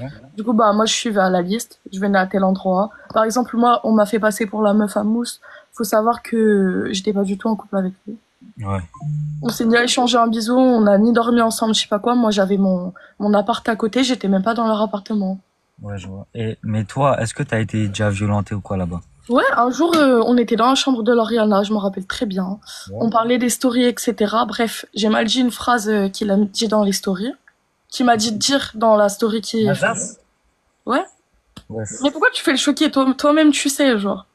Ouais. Du coup, bah, moi, je suivais à la liste. Je venais à tel endroit. Par exemple, moi, on m'a fait passer pour la meuf à Mousse. Faut savoir que j'étais pas du tout en couple avec lui. Ouais. On s'est ni échangé un bisou, on a ni dormi ensemble, je sais pas quoi. Moi, j'avais mon appart à côté, j'étais même pas dans leur appartement. Ouais, je vois. Mais toi, est-ce que t'as été déjà violenté ou quoi là-bas? Ouais, un jour, on était dans la chambre de Lauriana, je me rappelle très bien. Ouais. On parlait des stories, etc. Bref, j'ai mal dit une phrase qu'il a dit dans les stories, qui m'a dit de dire dans la story qui... Nazas? Ouais. Ouais. Mais pourquoi tu fais le choquer toi-même, tu sais, genre.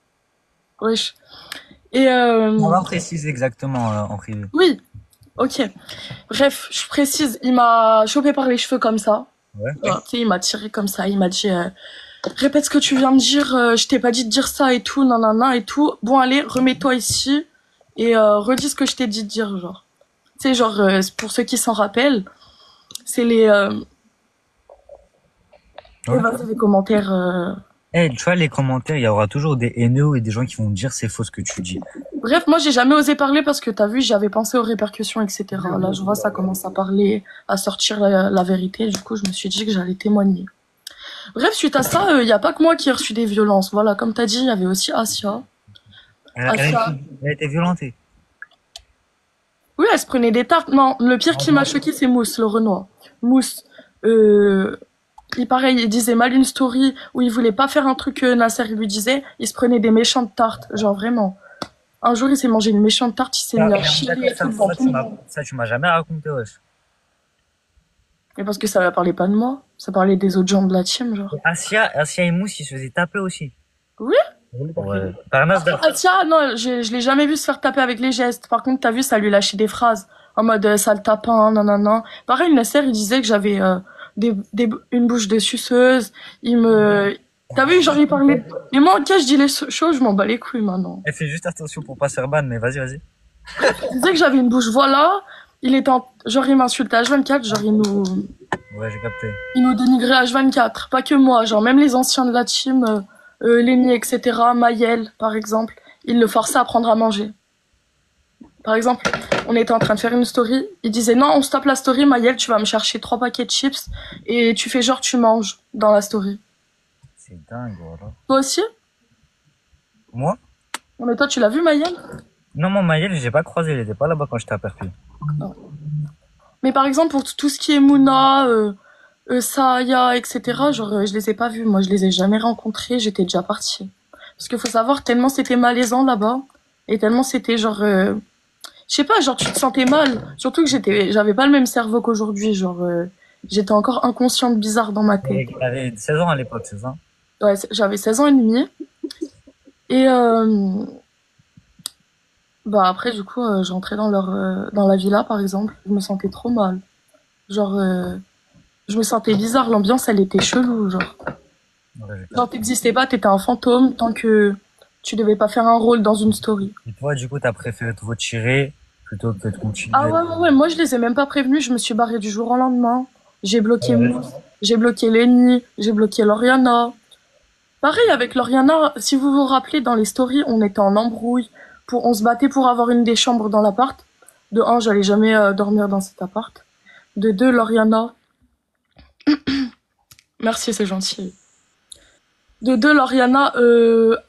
Wesh. Et On va préciser exactement en privé. oui, ok. Bref, je précise, il m'a chopé par les cheveux comme ça. Ouais. Ouais. Tu sais, il m'a tiré comme ça, il m'a dit répète ce que tu viens de dire, je t'ai pas dit de dire ça et tout, nanana et tout. Bon allez, remets-toi ici et redis ce que je t'ai dit de dire, genre. Tu sais, genre, pour ceux qui s'en rappellent, c'est Ouais. les commentaires. Tu vois, les commentaires, il y aura toujours des haineux et des gens qui vont dire c'est faux ce que tu dis. Bref, moi j'ai jamais osé parler parce que t'as vu, j'avais pensé aux répercussions, etc. Là, je vois, ça commence à parler, à sortir la vérité. Du coup, je me suis dit que j'allais témoigner. Bref, suite à ça, il y a pas que moi qui ai reçu des violences. Voilà, comme t'as dit, il y avait aussi Asia. Asia. Elle a été violentée. Oui, elle se prenait des tartes. Non, le pire qui m'a choqué, c'est Mousse, le Renoir. Mousse, euh, pareil, il disait mal une story où il voulait pas faire un truc que Nasser lui disait. Il se prenait des méchantes tartes, genre vraiment. Un jour, il s'est mangé une méchante tarte, il s'est mis à chialer D'accord, et tout devant tout le monde. ça, tu m'as jamais raconté, wesh. Mais parce que ça parlait pas de moi, ça parlait des autres gens de la team, genre. Asia et Mousse, ils se faisaient taper aussi. Oui, Ouais. Par Nasdaq. Atia, non, je l'ai jamais vu se faire taper avec les gestes. Par contre, t'as vu, ça lui lâchait des phrases en mode sale tapin, nanana. Pareil, Nasser, il disait que j'avais une bouche de suceuse. Il me... T'as vu, genre, il parlait... Mais moi, ok, je dis les choses, je m'en bats les couilles maintenant. Elle fait juste attention pour pas se faire ban, mais vas-y, vas-y. Il disait que j'avais une bouche, voilà. Genre, il m'insultait H24, genre, Ouais, j'ai capté. il nous dénigrait H24. Pas que moi, genre, même les anciens de la team, Lenny, etc., Maël, par exemple, il le forçait à prendre à manger. Par exemple, on était en train de faire une story. Il disait non, on stoppe la story, Maëlle, tu vas me chercher 3 paquets de chips et tu fais genre tu manges dans la story. C'est dingue, voilà. Toi aussi? Moi? Non mais toi tu l'as vu Maëlle? Non, mon Maël, j'ai pas croisé, il était pas là-bas quand j'étais à Perpignan. Non. Mais par exemple pour tout ce qui est Mouna, Saya, etc. Genre je les ai pas vus, moi je les ai jamais rencontrés, j'étais déjà partie. Parce qu'il faut savoir tellement c'était malaisant là-bas et tellement c'était genre je sais pas, genre tu te sentais mal. Surtout que j'avais pas le même cerveau qu'aujourd'hui, genre j'étais encore inconsciente bizarre dans ma tête. T'avais 16 ans à l'époque, c'est ça? Ouais, j'avais 16 ans et demi. Et bah après, du coup, j'entrais dans la villa, par exemple. Je me sentais trop mal. Genre, je me sentais bizarre. L'ambiance, elle était chelou, genre. Ouais, j'ai Genre, capté. t'existais pas, t'étais un fantôme tant que tu devais pas faire un rôle dans une story. Et toi, du coup, t'as préféré te retirer plutôt que de Ah continuer. ouais, ouais, ouais, moi, je les ai même pas prévenus. Je me suis barrée du jour au lendemain. J'ai bloqué Mousse, j'ai bloqué Lenny, j'ai bloqué Lauriana. Pareil avec Lauriana, si vous vous rappelez, dans les stories, on était en embrouille. On se battait pour avoir une des chambres dans l'appart. De un, j'allais jamais dormir dans cet appart. De deux, Lauriana. Merci, c'est gentil. De deux, Lauriana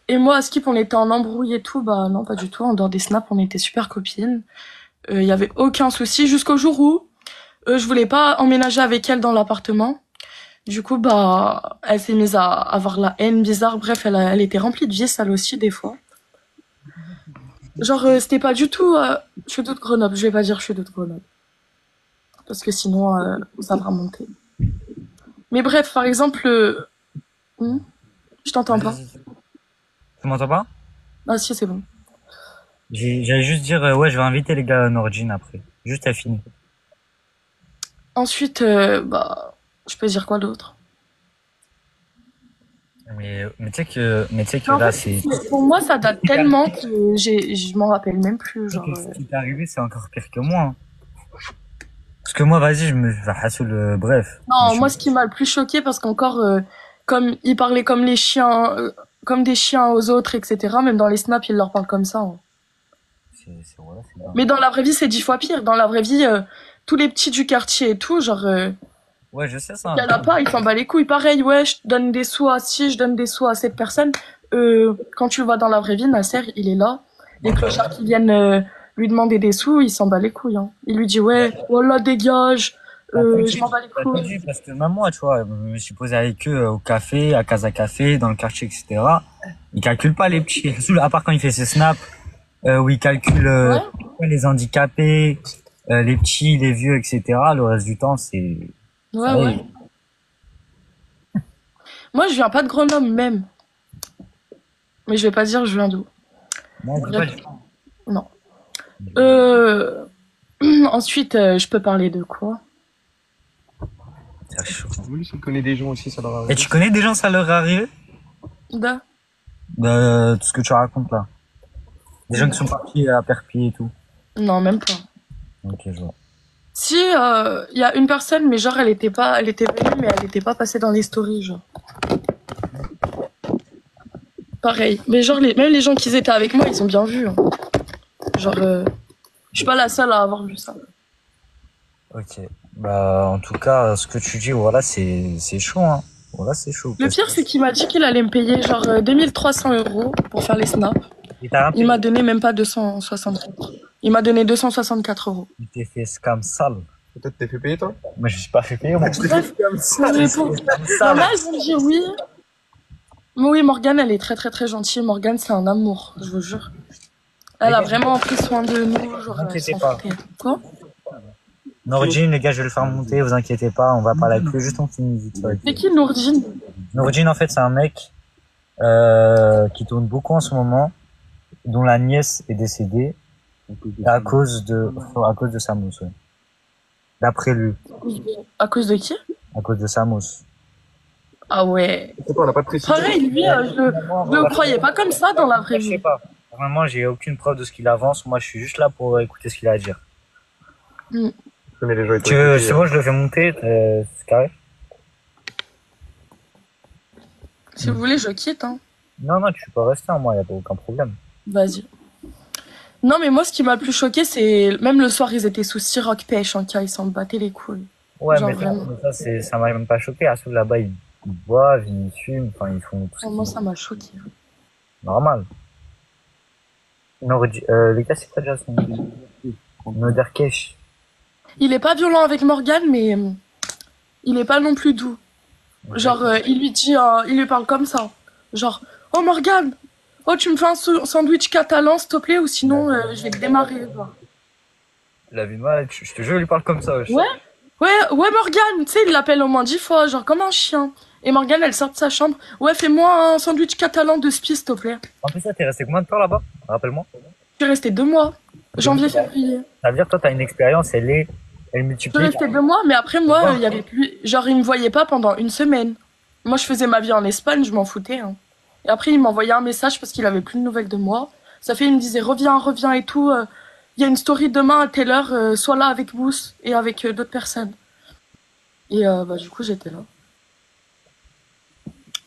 et moi, à Skip, on était en embrouille et tout. Bah non, pas du tout. En dehors des snaps, on était super copines. Il y avait aucun souci jusqu'au jour où je voulais pas emménager avec elle dans l'appartement. Du coup, bah, elle s'est mise à avoir la haine bizarre. Bref, elle était remplie de vie, elle aussi, des fois. Genre, c'était pas du tout... je suis de Grenoble, je vais pas dire je suis de Grenoble. Parce que sinon, ça va remonter. Mais bref, par exemple... hmm, je t'entends Vas-y, pas. vas-y. Tu m'entends pas? Ah si, c'est bon. J'allais juste dire, ouais, je vais inviter les gars à Nordine après. Juste à finir. Ensuite, bah... Je peux dire quoi d'autre? Mais tu sais Mais que en là, fait, c'est, pour moi, ça date tellement que je m'en rappelle même plus, tu sais genre... que ce qui t'est arrivé, c'est encore pire que moi, hein. Parce que moi, vas-y, je me, enfin, Hassoul, bref. Mais Non, moi, ce qui m'a le plus choqué, parce qu'encore, comme ils parlaient comme les chiens, comme des chiens aux autres, etc., même dans les snaps, ils leur parlent comme ça, hein. voilà, c'est dingue. Mais dans la vraie vie, c'est 10 fois pire. Dans la vraie vie, tous les petits du quartier et tout, genre, Ouais, je sais ça. Il y en a pas, il s'en bat les couilles. Pareil, ouais, je donne des sous à ci, je donne des sous à cette personne. Quand tu le vois dans la vraie vie, Nasser, il est là. Les clochards qui viennent lui demander des sous, il s'en bat les couilles. Hein. Il lui dit, ouais, voilà, dégage, je m'en bats les T'as couilles. entendu, parce que même moi, tu vois, je me suis posé avec eux au café, à Casa Café, dans le quartier, etc. Ils calculent pas les petits. À part quand il fait ses snaps, où il calcule Ouais, les handicapés, les petits, les vieux, etc. Le reste du temps, ouais, ça y ouais. est. Moi, je viens pas de Grenoble même. Mais je vais pas dire je viens d'où. Non, dis pas Bref, non. Euh... Ensuite, je peux parler de quoi? c'est chaud. Oui, si tu connais des gens aussi, ça leur Et arrive. tu connais des gens, ça leur est arrivé? De... Tout ce que tu racontes là. Des gens qui sont partis à Perpignan et tout. Non, même pas. Ok, je vois. Si, il y a une personne, mais genre, elle était venue, mais elle était pas passée dans les stories, genre. Pareil. Mais genre, même les gens qui étaient avec moi, ils ont bien vu. Hein. Genre, je suis pas la seule à avoir vu ça. Ok. Bah, en tout cas, ce que tu dis, voilà, c'est chaud, hein. Voilà, c'est chaud. Le pire, c'est qu'il m'a dit qu'il allait me payer genre 2300 € pour faire les snaps. Il t'a Il m'a donné même pas 264. Il m'a donné 264 €. Il t'est fait scam sale. Peut-être t'es fait payer, toi? Mais je suis pas fait payer, moi. Bref, Scam mais pour... sale. Maman, ils vont me dire oui. Mais oui, Morgane, elle est très très très gentille. Morgane, c'est un amour, je vous jure. Elle a vraiment pris soin de nous. Genre, Vous inquiétez sans pas. foutre. Quoi? Nourdine, les gars, je vais le faire monter, vous inquiétez pas, on va parler avec lui, juste on finit vite fait. C'est qui Nourdine? Nourdine, en fait, c'est un mec qui tourne beaucoup en ce moment, dont la nièce est décédée à cause de Samos, ouais. D'après lui, À cause de qui? à cause de Samos. Ah ouais. C'est pas, on n'a pas de précision. Pareil, lui, je le croyais pas comme ça dans la vraie Je sais vie. pas. Vraiment, j'ai aucune preuve de ce qu'il avance. Moi, je suis juste là pour écouter ce qu'il a à dire. Je connais les gens et tout. Tu veux, c'est bon, je le fais monter, c'est carré? Si vous voulez, je quitte. Hein. Non, non, tu peux rester, hein, moi, y a aucun problème. Vas-y. Non, mais moi, ce qui m'a le plus choqué, c'est même le soir, ils étaient sous Ciroc Pêche en cas, ils s'en battaient les couilles. Ouais, Genre mais vraiment. ça m'a même pas choqué. À ceux là-bas, ils boivent, ils fument, enfin, ils font tout ce Moi, qu'ils ça m'a choqué. normal. Non, les gars, c'est quoi déjà son nom? Noderkesh. Il est pas violent avec Morgane, mais il est pas non plus doux. Genre, il lui dit, il lui parle comme ça. Genre, oh Morgane, oh tu me fais un sandwich catalan s'il te plaît, ou sinon je vais te démarrer. Genre. La vie de moi, je te jure, il lui parle comme ça. Ouais, ouais, ouais Morgane, tu sais, il l'appelle au moins 10 fois, genre comme un chien. Et Morgane, elle sort de sa chambre. Ouais, fais-moi un sandwich catalan de spi s'il te plaît. En plus, ça, t'es resté combien de temps là-bas? Rappelle-moi. Je suis restée 2 mois, janvier, février. Ça veut dire, toi, t'as une expérience, elle Je suis multiplie. restée 2 mois, mais après moi, il y avait plus, genre il me voyait pas pendant 1 semaine. Moi, je faisais ma vie en Espagne, je m'en foutais. Hein. Et après, il m'envoyait un message parce qu'il avait plus de nouvelles de moi. Ça fait, il me disait reviens, reviens et tout. Il y a une story demain à telle heure, sois là avec Bous et avec d'autres personnes. Et bah du coup, j'étais là.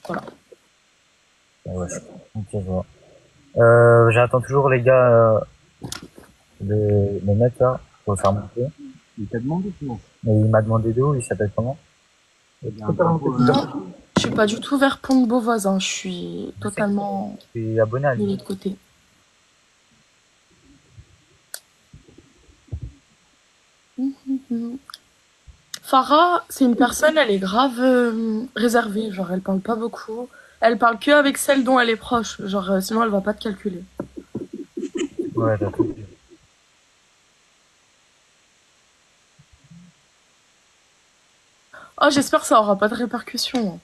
Voilà. Ouais, ok, je vois. J'attends toujours les gars, le mec là, pour le faire monter. Il t'a demandé, sinon. Mais il m'a demandé de où, il s'appelle comment? Non, je suis pas du tout vers Pont de Beauvoisin. Je suis totalement Je suis abonné à de lui. l'autre côté. Farah, c'est une personne, elle est grave réservée. Genre, elle parle pas beaucoup. Elle parle que avec celle dont elle est proche. Genre, sinon, elle va pas te calculer. Ouais, t'as tout dit. Oh, j'espère que ça aura pas de répercussions.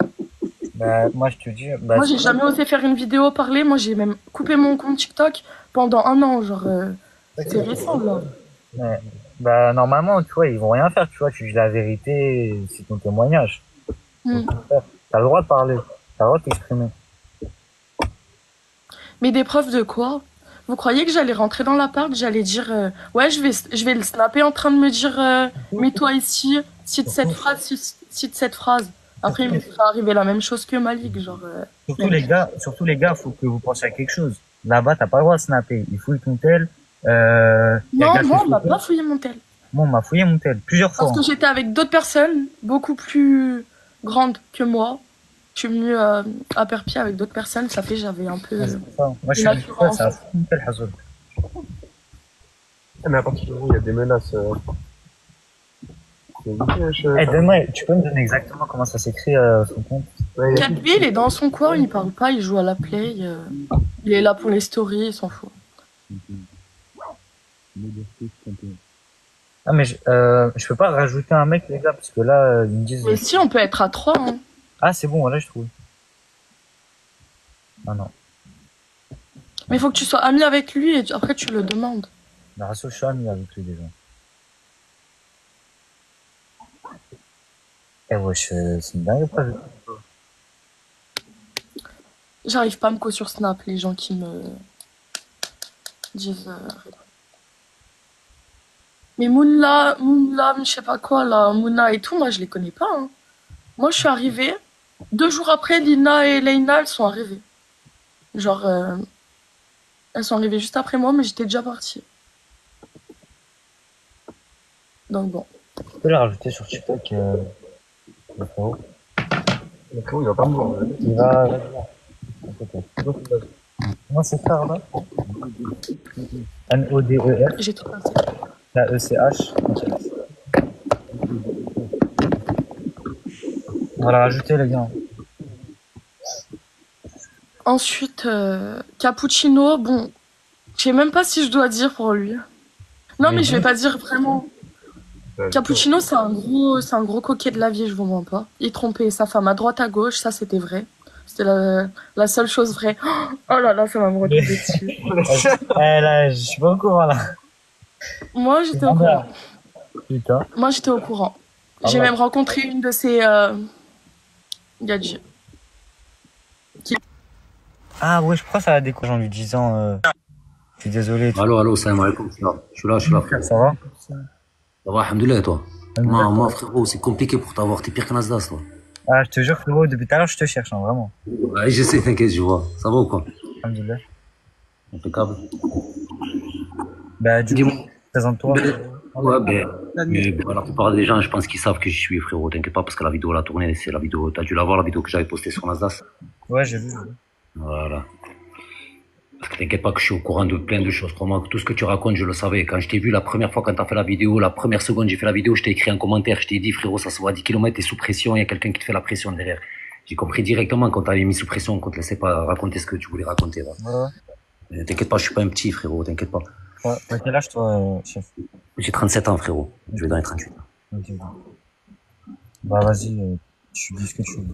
Bah, moi, je te dis, bah, Moi, j'ai jamais osé faire une vidéo parler. Moi, j'ai même coupé mon compte TikTok pendant 1 an. Genre, c'est récent, là. ouais. Bah, normalement, tu vois, ils vont rien faire, tu vois, tu dis la vérité, c'est ton témoignage. Hmm. T'as le droit de parler, t'as le droit de t'exprimer. Mais des preuves de quoi? Vous croyez que j'allais rentrer dans l'appart, j'allais dire ouais, je vais le snapper en train de me dire mets-toi ici, cite cette phrase, cite cette phrase. Après, il me sera arrivé la même chose que Malik, genre. Surtout les gars, faut que vous pensiez à quelque chose. Là-bas, t'as pas le droit de snapper. Ils fouillent ton tel, Non, moi, on m'a pas fouillé mon tel. Moi, on m'a fouillé mon tel plusieurs fois. Parce que j'étais avec d'autres personnes beaucoup plus grandes que moi. Je suis venue à Perpignan avec d'autres personnes, ça fait j'avais un peu. Moi, je suis venu tout seul, ça a foutu mon tel, Hazoul. Mais à partir du moment où il y a des menaces. Donne-moi, tu peux me donner exactement comment ça s'écrit son compte? 4B, il est dans son coin, il parle pas, il joue à la play. Il est là pour les stories, il s'en fout. Ah, mais je peux pas rajouter un mec, les gars, parce que là, ils me disent. Mais si, on peut être à 3. Hein. Ah, c'est bon, voilà, je trouve. Ah non. Mais il faut que tu sois ami avec lui et après tu le demandes. Bah, je suis ami avec lui déjà. Eh wesh, c'est une dingue pas. J'arrive pas à me co sur Snap, les gens qui me disent. Mais Moonla, je sais pas quoi, là, Mouna et tout, moi je les connais pas. Hein. Moi je suis arrivée, 2 jours après, Lina et Leina, elles sont arrivées. Genre, elles sont arrivées juste après moi, mais j'étais déjà partie. Donc bon. Tu peux la rajouter sur TikTok, le frérot. Le frérot, il va pas me voir. Il va. Moi, c'est Car là. N-O-D-E-R. J'ai tout passé. K-E-C-H. On va la rajouter, les gars. Ensuite, Cappuccino, bon, je sais même pas si je dois dire pour lui. Non, mais je vais pas dire vraiment. Cappuccino, c'est un gros coquet de la vie, je vous mens pas. Il trompait sa femme à droite, à gauche, ça c'était vrai. C'était la seule chose vraie. Oh là là, ça m'a me retombé dessus. Là, je suis pas au courant, là. Moi, j'étais au courant. Putain. Moi, j'étais au courant. J'ai même rencontré une de ces gadgets. Ah ouais, je crois que ça a découvert en lui disant je suis désolé. Allô, salam alaikum. Je suis là, frérot. Ça va? Ça va, alhamdoulilah, toi. Moi, frérot, c'est compliqué pour t'avoir. T'es pire qu'un Asdas, toi. Ah, je te jure, frérot, depuis tout à l'heure, je te cherche, hein, vraiment. Ouais, je sais, t'inquiète, je vois. Ça va ou quoi? Alhamdoulilah. Impeccable. Bah, du coup, présente-toi. Ouais, mais la plupart des gens, je pense qu'ils savent que je suis, frérot. T'inquiète pas, parce que la vidéo, elle a tourné. C'est la vidéo. T'as dû la voir, la vidéo que j'avais postée sur Asdas. Ouais, j'ai vu. Voilà. Parce que t'inquiète pas que je suis au courant de plein de choses. Crois-moi que tout ce que tu racontes, je le savais. Quand je t'ai vu la première fois, quand t'as fait la vidéo, la première seconde, j'ai fait la vidéo, je t'ai écrit un commentaire. Je t'ai dit, frérot, ça se voit à 10 km, t'es sous pression, il y a quelqu'un qui te fait la pression derrière. J'ai compris directement quand t'avais mis sous pression, qu'on te laissait pas raconter ce que tu voulais raconter. Là. Ouais. T'inquiète pas, je suis pas un petit, frérot, t'inquiète pas. Ouais, à quel âge, toi, chef? J'ai 37 ans, frérot. Je vais dans les 38 ans. Ok. Bah, vas-y, tu dis ce que tu veux.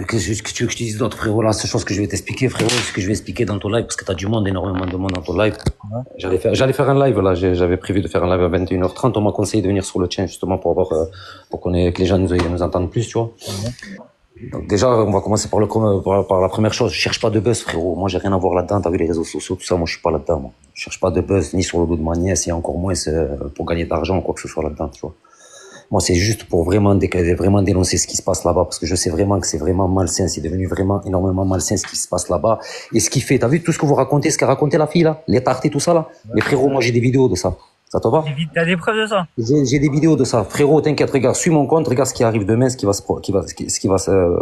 Qu'est-ce que tu veux que je te dise d'autre, frérot? La seule chose que je vais t'expliquer, frérot, c'est ce que je vais expliquer dans ton live, parce que t'as du monde, énormément de monde dans ton live. Ouais. J'allais faire un live, là. J'avais prévu de faire un live à 21h30. On m'a conseillé de venir sur le tien, justement, pour que les gens nous entendent plus, tu vois. Ouais. Donc, déjà, on va commencer par la première chose. Je cherche pas de buzz, frérot. Moi, j'ai rien à voir là-dedans. T'as vu les réseaux sociaux, tout ça. Moi, je suis pas là-dedans, moi. Je cherche pas de buzz, ni sur le dos de ma nièce, et encore moins pour gagner de l'argent ou quoi que ce soit là-dedans, tu vois. Moi, c'est juste pour vraiment dénoncer ce qui se passe là-bas, parce que je sais vraiment que c'est vraiment malsain, c'est devenu vraiment énormément malsain ce qui se passe là-bas. Et ce qui fait, t'as vu tout ce que vous racontez, ce qu'a raconté la fille là, les tartes et tout ça là, les frérots, moi j'ai des vidéos de ça. Ça te va? T'as des preuves de ça? J'ai des vidéos de ça. Frérot, t'inquiète, regarde, suis mon compte, regarde ce qui arrive demain, ce qui va se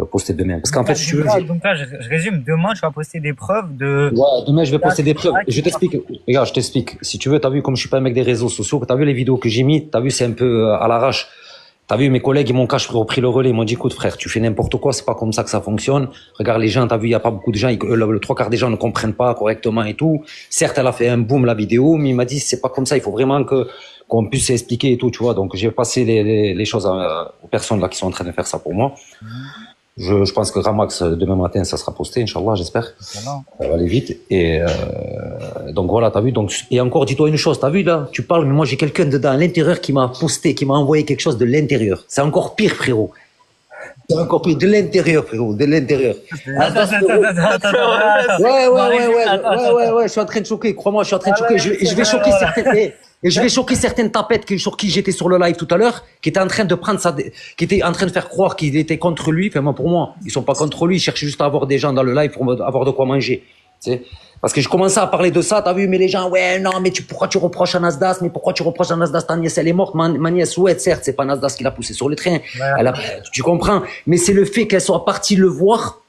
poster demain. Parce qu'en fait, si tu veux. Donc là, je résume, demain, tu vas poster des preuves de. Ouais, demain, je vais poster des preuves. Je t'explique. Regarde, je t'explique. Si tu veux, t'as vu, comme je suis pas un mec des réseaux sociaux, t'as vu les vidéos que j'ai mis, t'as vu, c'est un peu à l'arrache. T'as vu, mes collègues, ils m'ont repris le relais, ils m'ont dit, écoute, frère, tu fais n'importe quoi, c'est pas comme ça que ça fonctionne. Regarde les gens, t'as vu, il y a pas beaucoup de gens, le 3/4 des gens ne comprennent pas correctement et tout. Certes, elle a fait un boom, la vidéo, mais il m'a dit, c'est pas comme ça, il faut vraiment qu'on puisse expliquer et tout, tu vois. Donc, j'ai passé les choses aux personnes là qui sont en train de faire ça pour moi. Je pense que Ramax, demain matin, ça sera posté, Inch'Allah, j'espère. Ça va aller vite. Et donc voilà, t'as vu. Donc, et encore, dis-toi une chose, t'as vu là, tu parles, mais moi j'ai quelqu'un dedans à l'intérieur qui m'a posté, qui m'a envoyé quelque chose de l'intérieur. C'est encore pire, frérot. C'est encore pire, de l'intérieur, frérot, de l'intérieur. Ouais, je suis en train de choquer, crois-moi, je suis en train de choquer. Je vais choquer certaines. Et je vais choquer certaines tapettes sur qui j'étais sur le live tout à l'heure, qui étaient en train de qui étaient en train de faire croire qu'ils étaient contre lui. Enfin, moi, pour moi, ils sont pas contre lui, ils cherchent juste à avoir des gens dans le live pour avoir de quoi manger. Tu sais. Parce que je commençais à parler de ça, t'as vu, mais les gens, ouais, non, mais pourquoi tu reproches à Nasdaq, mais pourquoi tu reproches à Nasdaq, ta nièce, elle est morte, ma nièce, ouais, certes, c'est pas Nasdaq qui l'a poussée sur le train, tu comprends, mais c'est le fait qu'elle soit partie le voir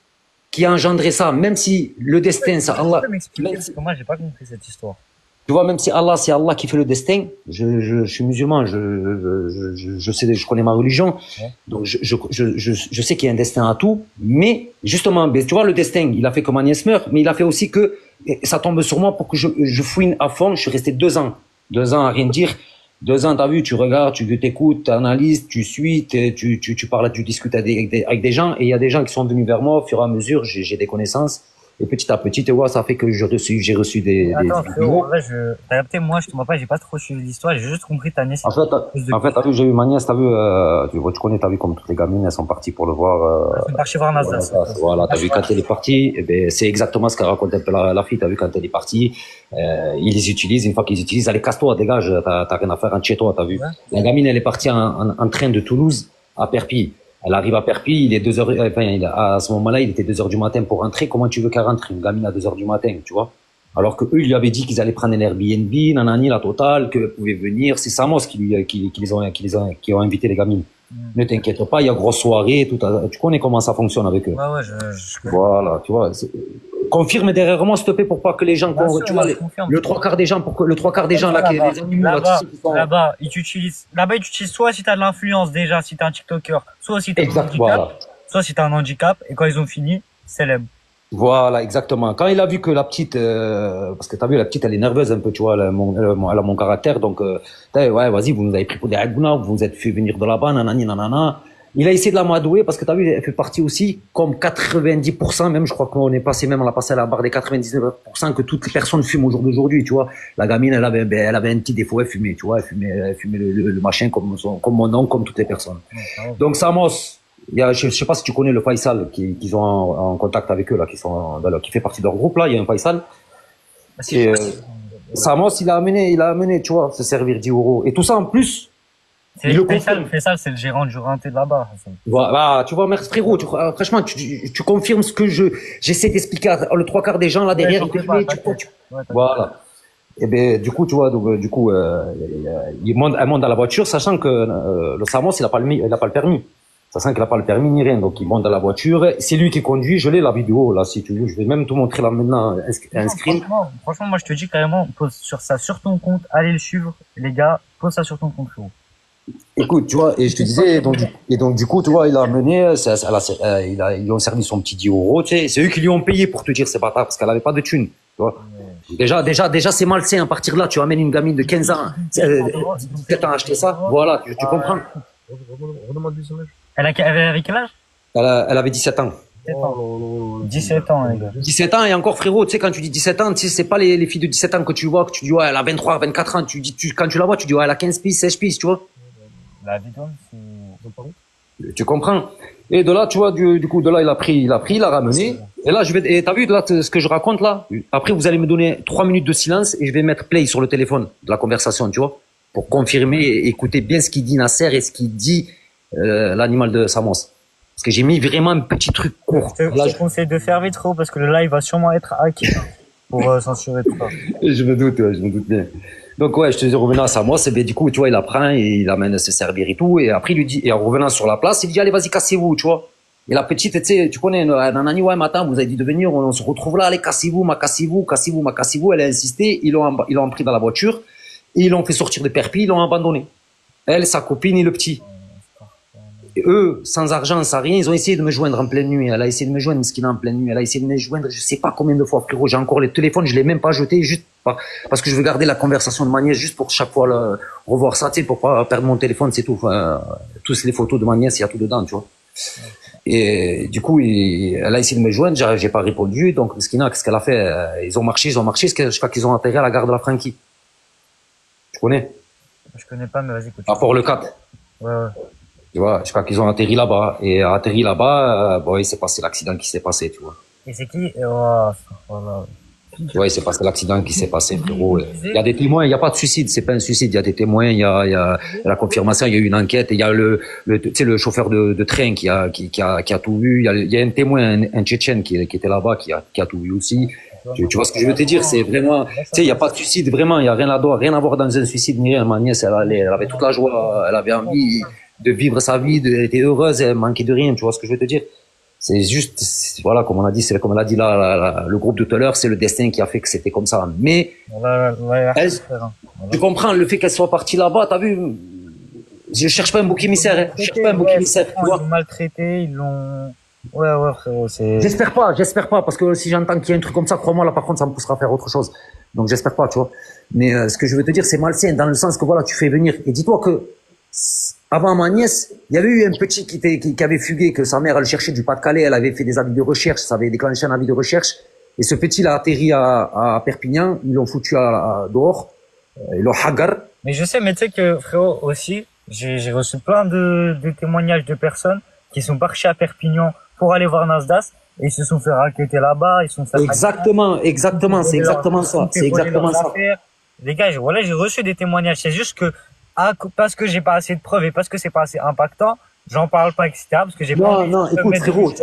qui a engendré ça, même si le destin, ça, Allah, Tu peux m'expliquer, parce que moi, j'ai pas compris cette histoire. tu vois, même si Allah, c'est Allah qui fait le destin, je suis musulman, je sais, je connais ma religion, donc je sais qu'il y a un destin à tout, mais justement, tu vois, le destin, il a fait que ma nièce meurt, mais il a fait aussi que ça tombe sur moi pour que je fouine à fond. Je suis resté 2 ans à rien dire. 2 ans, t'as vu, tu regardes, tu t'écoutes, tu analyses, tu suis, tu parles, tu discutes avec des gens, et il y a des gens qui sont venus vers moi au fur et à mesure, j'ai des connaissances. Et petit à petit, tu vois, ça fait que j'ai reçu des Attends, vidéos. en vrai, t'as capté, moi, je te vois pas, j'ai pas trop suivi l'histoire, j'ai juste compris ta nièce. En fait, t'as vu, j'ai eu ma nièce, t'as vu, tu connais, t'as vu comme toutes les gamines, elles sont parties pour le voir. Elles sont parties voir Nasdaq. Voilà, t'as vu quand elle est partie, eh ben, c'est exactement ce qu'a raconté un peu la fille, t'as vu quand elle est partie, ils les utilisent, une fois qu'ils utilisent, allez, casse-toi, dégage, t'as rien à faire, rentre chez toi, t'as vu. Ouais. La gamine, elle est partie en train de Toulouse à Perpignan. Elle arrive à Perpignan, il est 2 heures, enfin, à ce moment-là, il était 2 heures du matin pour rentrer. Comment tu veux qu'elle rentre, une gamine à 2 heures du matin, tu vois? Alors que eux, ils lui avaient dit qu'ils allaient prendre un Airbnb, nanani, la totale, qu'elles pouvaient venir. C'est Samos qui ont invité les gamines. Ne t'inquiète pas, il y a grosse soirée, tout, tu connais comment ça fonctionne avec eux. Ouais, Voilà, tu vois. Confirme derrière moi, s'il te plaît, pour pas que les gens, tu vois, le 3/4 des gens, le 3/4 des gens, là, les animaux, là-bas, ils t'utilisent soit si t'as de l'influence, déjà, si t'es un TikToker, soit si t'as un handicap, voilà. soit si t'as un handicap, et quand ils ont fini, célèbre. Voilà, exactement. Quand il a vu que la petite, parce que t'as vu, la petite, elle est nerveuse un peu, tu vois, elle a mon caractère, donc, ouais, vas-y, vous nous avez pris pour des agounas, vous vous êtes fait venir de là-bas, nanani, nanana. Il a essayé de la m'adouer parce que t'as vu, elle fait partie aussi, comme 90%, même, je crois qu'on est passé même, on a passé à la barre des 99% que toutes les personnes fument au jour d'aujourd'hui, tu vois. La gamine, elle avait un petit défaut, elle fumait, tu vois, elle fumait le machin comme mon oncle, comme toutes les personnes. Donc, Samos, je sais pas si tu connais le Faisal qu'ils ont en contact avec eux là, qui fait partie de leur groupe là. Il y a un Faisal. Et Samos, il a amené, tu vois, se servir 10 euros. Et tout ça en plus. Faisal, c'est le gérant du renté de là-bas. Voilà, tu vois, merci frérot. Franchement, tu confirmes ce que j'essaie d'expliquer. Le 3/4 des gens là derrière. Voilà. Et ben du coup, tu vois, donc du coup, elle monte dans la voiture, sachant que le Samos, il a pas le permis. Sachant qu'il n'a pas le permis ni rien, donc il monte dans la voiture. C'est lui qui conduit. Je l'ai la vidéo là, si tu veux. Je vais même te montrer là maintenant un screen. Franchement, moi je te dis carrément, pose ça sur ton compte. Allez le suivre, les gars. Pose ça sur ton compte, frérot. Écoute, tu vois, et je te disais, donc du coup, tu vois, il a amené, ils lui ont servi son petit 10 euros. Tu sais, c'est eux qui lui ont payé pour te dire c'est bâtard parce qu'elle avait pas de thunes. Tu vois. Déjà, c'est malsain à partir de là. Tu amènes une gamine de 15 ans, 17 ans à acheter ça. Voilà, tu comprends. Elle avait quel âge? Elle avait 17 ans. 17 ans, les gars. 17 ans, et encore, frérot, tu sais, quand tu dis 17 ans, tu sais, c'est pas les filles de 17 ans que tu vois, que tu dis, ouais, elle a 23, 24 ans, quand tu la vois, tu dis, ouais, elle a 15 piges, 16 piges, tu vois. La vie d'homme, c'est... Tu comprends? Et de là, tu vois, du coup, de là, il a ramené. Et là, et t'as vu, là, ce que je raconte, là? Après, vous allez me donner 3 minutes de silence et je vais mettre play sur le téléphone de la conversation, tu vois? Pour confirmer et écouter bien ce qu'il dit Nasser et ce qu'il dit, l'animal de Samos. Parce que j'ai mis vraiment un petit truc court. Je te conseille de faire vite, trop, parce que le live va sûrement être hacké pour censurer tout ça. Je me doute bien. Donc ouais, je te dis, revenant à Samos, et bien du coup, tu vois, il apprend et il amène à se servir et tout. Et après, il lui dit, et en revenant sur la place, il dit, allez, vas-y, cassez-vous, tu vois. Et la petite, tu sais, tu connais, Nanani, ouais, matin, vous avez dit de venir, on se retrouve là, allez, cassez-vous. Elle a insisté, ils l'ont pris dans la voiture, et ils l'ont fait sortir de Perpignan, ils l'ont abandonné. Elle, sa copine et le petit. Et eux, sans argent, sans rien, ils ont essayé de me joindre en pleine nuit. Elle a essayé de me joindre, Mskina, en pleine nuit. Elle a essayé de me joindre, je sais pas combien de fois, frérot. J'ai encore les téléphones, je l'ai même pas jeté, juste parce que je veux garder la conversation de ma nièce, juste pour chaque fois revoir ça, tu sais, pour pas perdre mon téléphone, c'est tout. Enfin, tous les photos de ma nièce, il y a tout dedans, tu vois. Et du coup, elle a essayé de me joindre, j'ai pas répondu. Donc, Mskina, qu'est-ce qu'elle a fait? Ils ont marché, jusqu'à qu'ils ont atterri à la gare de la Franquie. Tu connais? Je connais pas, mais vas-y, écoute. À Port-le-Cat. Ouais. Tu vois, je crois qu'ils ont atterri là-bas. Et atterri là-bas, bon, il s'est passé l'accident qui s'est passé, tu vois. Et c'est qui? Voilà. Tu vois, il s'est passé l'accident qui s'est passé, frérot. Il y a des témoins, il n'y a pas de suicide, c'est pas un suicide, il y a des témoins, il y a la confirmation, il y a eu une enquête, et il y a tu sais, le chauffeur de train qui a tout vu, il y a un témoin, un Tchétchène qui était là-bas, qui a tout vu aussi. Tu vois ce que je veux te dire? C'est vraiment, tu sais, il n'y a pas de suicide, vraiment, il n'y a rien rien à voir dans un suicide, ni rien. Ma nièce, elle avait toute la joie, elle avait envie de vivre sa vie, elle était heureuse, elle manquait de rien, tu vois ce que je veux te dire? C'est juste, voilà, comme on a dit, c'est comme on l'a dit là, le groupe de tout à l'heure, c'est le destin qui a fait que c'était comme ça. Mais, tu comprends, le fait qu'elle soit partie là-bas, t'as vu, je cherche pas un bouc émissaire, hein. Je cherche pas un bouc émissaire, tu vois. Ils l'ont maltraité, ils l'ont... Ouais, frérot, c'est... J'espère pas, parce que si j'entends qu'il y a un truc comme ça, crois-moi, là, par contre, ça me poussera à faire autre chose. Donc, j'espère pas, tu vois. Mais ce que je veux te dire, c'est malsain, dans le sens que, voilà, tu fais venir. Et dis-toi que, avant ma nièce, il y avait eu un petit qui avait fugué, que sa mère, elle cherchait du Pas-de-Calais, elle avait fait des avis de recherche, ça avait déclenché un avis de recherche. Et ce petit, il a atterri à Perpignan, ils l'ont foutu dehors, ils l'ont hagar. Mais je sais, mais tu sais que, frérot, aussi, j'ai reçu plein de témoignages de personnes qui sont partis à Perpignan pour aller voir Nasdaq et ils se sont fait raqueter là-bas, ils se sont fait... Exactement, c'est exactement ça, c'est exactement ça. Les gars, voilà, j'ai reçu des témoignages, c'est juste que, parce que j'ai pas assez de preuves et parce que c'est pas assez impactant, j'en parle pas, etc., parce que j'ai pas... Non, écoute, frérot,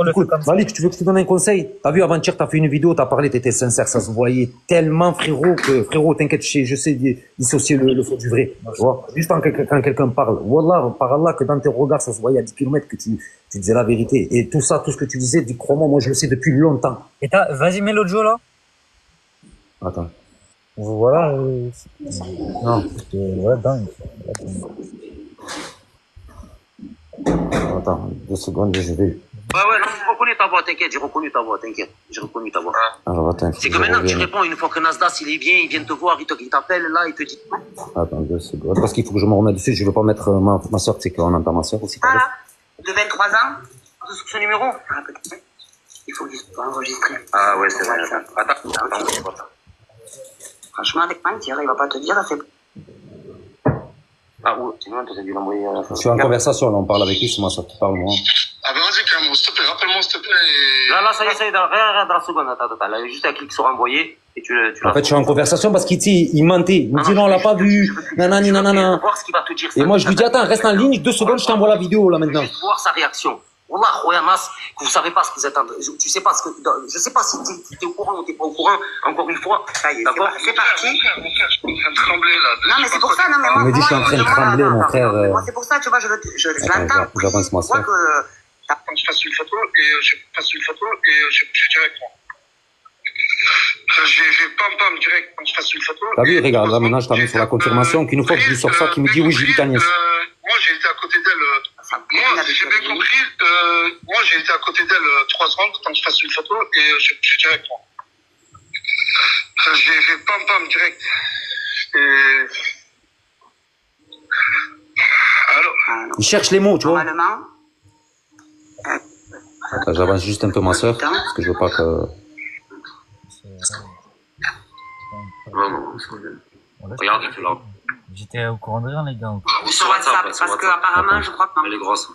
Malik, tu veux que je te donne un conseil? T'as vu, avant-hier, t'as fait une vidéo, t'as parlé, t'étais sincère, ça se voyait tellement, frérot, que, frérot, t'inquiète, je sais dissocier le faux du vrai. Tu vois? Juste quand quelqu'un parle. Wallah, par Allah, que dans tes regards, ça se voyait à 10 kilomètres que tu disais la vérité. Et tout ça, tout ce que tu disais, crois-moi, moi, je le sais depuis longtemps. Et vas-y, mets l'audio, là. Attends. Voilà, non. Voilà, dingue. Attends, 2 secondes, je vais. Ouais, non, je reconnais ta voix, t'inquiète, j'ai reconnu ta voix, t'inquiète. J'ai reconnu ta voix. Alors, attends. C'est que maintenant, tu réponds une fois que Nasdaq, il est bien, il vient te voir, il t'appelle, là, il te dit. Attends, 2 secondes. Parce qu'il faut que je me remette dessus, je veux pas mettre ma soeur, c'est qu'on entend ma soeur aussi. Voilà, de 23 ans, sur ce numéro. Il faut enregistrer. Ah ouais, c'est vrai. Attends. Franchement, avec mentir, il va pas te dire, c'est... Ah ouais, sinon, tu as dû l'envoyer à la Je suis en conversation, là, on parle avec lui, c'est ma soeur qui parle, moi. Ah ben vas-y, Clément, s'il te plaît, rappelle-moi, s'il te plaît. Là, ça y est, rien dans la seconde, attends. Là, juste un clic sur envoyer, et tu en fait, je suis en conversation parce qu'il mentait. Il me dit non, on l'a pas vu. Nanani, nanana. Voir ce qu'il va te dire. Et moi, je lui dis, attends, reste en ligne, 2 secondes, je t'envoie la vidéo, là, maintenant. Juste voir sa réaction. Wallah, Nas, que vous savez pas ce que vous êtes en train, tu sais pas ce que, je sais pas si t'es au courant ou t'es pas au courant, encore une fois. D'accord? C'est parti. Je suis en train de trembler, là. Non, mais c'est pour ça, non, mais moi. Il me dit, je suis en train de trembler, mon frère. Moi, c'est pour ça, tu vois, je l'entends. J'avance, ma soeur. Quand je fasse une photo, et je dirais quoi? J'ai pam direct quand je fasse une photo. T'as vu, regarde, là, maintenant, je t'amène sur la confirmation qu'une fois que je lui sors ça, qu'il me dit oui, j'ai vu ta nièce. Moi, j'ai été à côté d'elle. Moi, j'ai bien compris. Moi, j'ai été à côté d'elle 3 secondes quand je fasse une photo et je dirais quoi? J'ai pam direct. Et... Allô? Il cherche les mots, tu vois. Normalement. Attends, j'avance juste un peu ma soeur, parce que je veux pas que... Regarde, tu l'as. J'étais au courant de rien, les gars. Sur WhatsApp, parce que apparemment, je crois que non. Elle est grosse.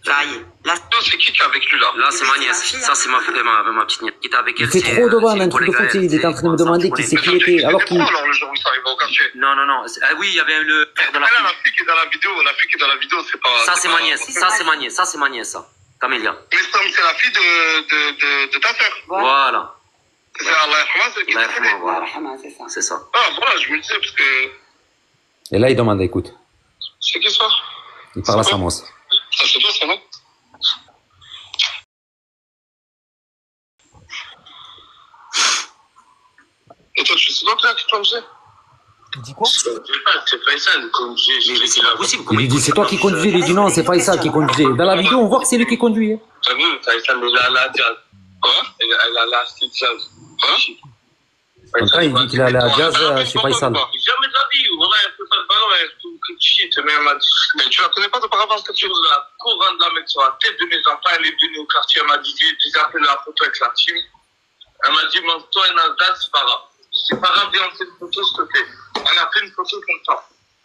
Là, c'est qui est avec lui là? Là, c'est ma nièce. Ça, c'est ma petite nièce. Qui était avec elle. Il fait trop de vannes, un truc de fou, il était en train de me demander qui c'est qui était, alors qu'il... Alors, le jour où ça arrive au quartier. Non. Ah oui, il y avait le père de la fille. La fille qui est dans la vidéo, c'est pas... Ça, c'est ma nièce. Ça, c'est ma nièce, ça. Camélia. Mais c'est la fille de ta sœur. Voilà. C'est Allah c'est qui est décédé. Voilà. C'est ça. Ah, voilà, je me disais, parce que... Et là, il demande, écoute. C'est qui ça? Il parle à Samos. Ça, c'est toi, ça, non? Et toi, c'est toi qui conduisais? Il dit quoi? C'est Faisal qui conduisait. Mais c'est pas possible. Il lui dit, c'est toi qui conduis, il lui dit non, c'est Faisal qui conduisait. Dans la vidéo, on voit que c'est lui qui conduit. T'as vu, Faisal, il a la jazz. Quoi? Elle a la style jazz. Quoi? Après, il dit qu'il a la jazz chez Faisal. Jamais de la vie, voilà, elle peut pas le ballon, elle tout shit, mais elle m'a dit, mais tu la connais pas de par avance que tu la courant de la mettre sur la tête de mes enfants, elle est venue au quartier, elle m'a dit, j'ai appelé la photo avec la team. Elle m'a dit, toi et Nasdaq, c'est pas grave. C'est pas grave, viens, on fait une photo, s'il te plaît. On a fait une photo comme ça.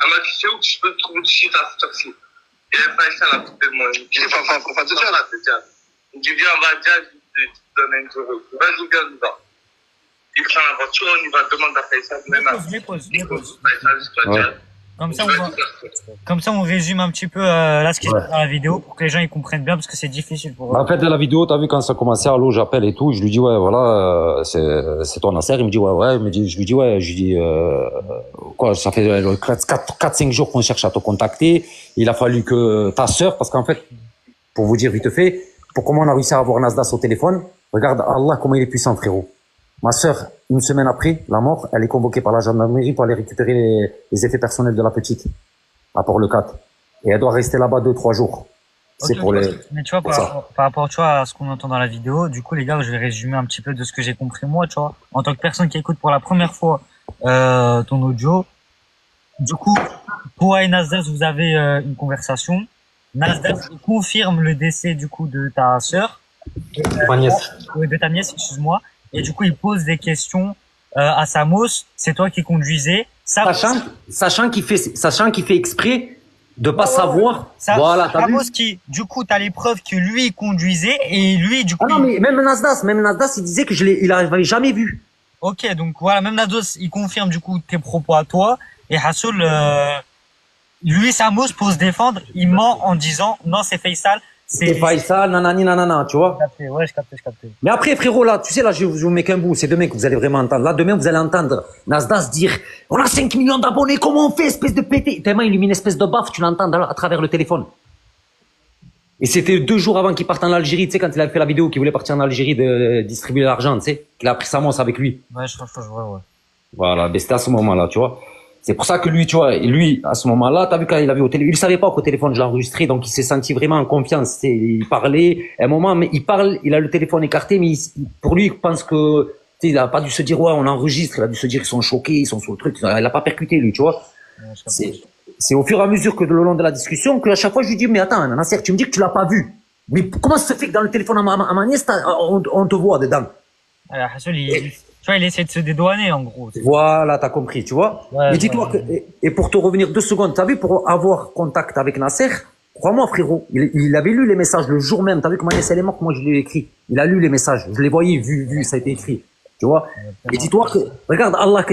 Elle m'a dit, c'est où que je peux trouver du shit à cette heure-ci? Et elle fait ça, la photo de moi. Je dis, faut pas te dire, là, c'est ça. Il dit, viens, on va dire, je te donne un euro. Vas-y, viens, on y va. Il prend la voiture, on y va demander à Faisal, même à... Pose. Faisal, c'est pas dire. Comme ça, on résume un petit peu là ce qui se passe dans la vidéo pour que les gens ils comprennent bien parce que c'est difficile pour eux. En fait, de la vidéo, t'as vu quand ça commençait, allô, j'appelle et tout, je lui dis ouais, voilà, c'est toi Nasser, il me dit ouais, je lui dis ouais, je lui dis quoi, ça fait 4-5 jours qu'on cherche à te contacter, il a fallu que ta sœur, parce qu'en fait, pour vous dire vite fait, pour comment on a réussi à avoir Nasdas au téléphone, regarde Allah comment il est puissant, frérot. Ma sœur, une semaine après la mort, elle est convoquée par la gendarmerie pour aller récupérer les effets personnels de la petite, à Port-le-4. Et elle doit rester là-bas 2-3 jours. C'est pour les... Mais tu vois, par rapport tu vois, à ce qu'on entend dans la vidéo, du coup, les gars, je vais résumer un petit peu de ce que j'ai compris moi, tu vois. En tant que personne qui écoute pour la première fois ton audio, du coup, toi et Nasdas, vous avez une conversation. Nasdas confirme le décès, du coup, de ta sœur. De ta nièce, excuse-moi. Et du coup, il pose des questions à Samos. C'est toi qui conduisais. Sachant qu'il fait exprès de pas savoir. Voilà, Samos qui, du coup, t'as les preuves que lui il conduisait et lui, du coup. Ah non, mais même Nasdas, il disait que il avait jamais vu. Ok, donc voilà, même Nasdas, il confirme du coup tes propos à toi. Et Hassoul, lui, Samos, pour se défendre, il ment en disant non, c'est Faisal. C'est Faisal, nanana, tu vois. Je captais. Mais après, frérot, là, tu sais, là, je vous mets qu'un bout. C'est demain que vous allez vraiment entendre. Là, demain, vous allez entendre Nasdas dire, on a 5 millions d'abonnés, comment on fait, espèce de pété? Tellement il lui met une espèce de baffe, tu l'entends à travers le téléphone. Et c'était 2 jours avant qu'il parte en Algérie, tu sais, quand il avait fait la vidéo qu'il voulait partir en Algérie de distribuer l'argent, tu sais, qu'il a pris Samos avec lui. Ouais, je vois, ouais. Voilà, ben c'était à ce moment-là, tu vois. C'est pour ça que lui, tu vois, lui, à ce moment-là, t'as vu quand il avait au téléphone, il savait pas qu'au téléphone je l'enregistrais, donc il s'est senti vraiment en confiance. Il parlait, à un moment, mais il parle, il a le téléphone écarté, mais pour lui, il pense que, tu sais, il a pas dû se dire, ouais, on enregistre, il a dû se dire qu'ils sont choqués, ils sont sur le truc, il a pas percuté, lui, tu vois. Ouais, c'est au fur et à mesure que le long de la discussion, que à chaque fois, je lui dis, mais attends, Nasser, tu me dis que tu l'as pas vu. Mais comment ça se fait que dans le téléphone à ma nièce, on te voit dedans? Alors, Hassoul, tu vois, il essaie de se dédouaner, en gros. Voilà, t'as compris, tu vois. Ouais, mais dis-toi que, et pour te revenir 2 secondes, t'as vu, pour avoir contact avec Nasser, crois-moi, frérot, il avait lu les messages le jour même. T'as vu que ma nièce, elle est morte, moi, je l'ai écrit. Il a lu les messages. Je les voyais, vu, ça a été écrit. Tu vois. Et dis-toi que, regarde, Allah,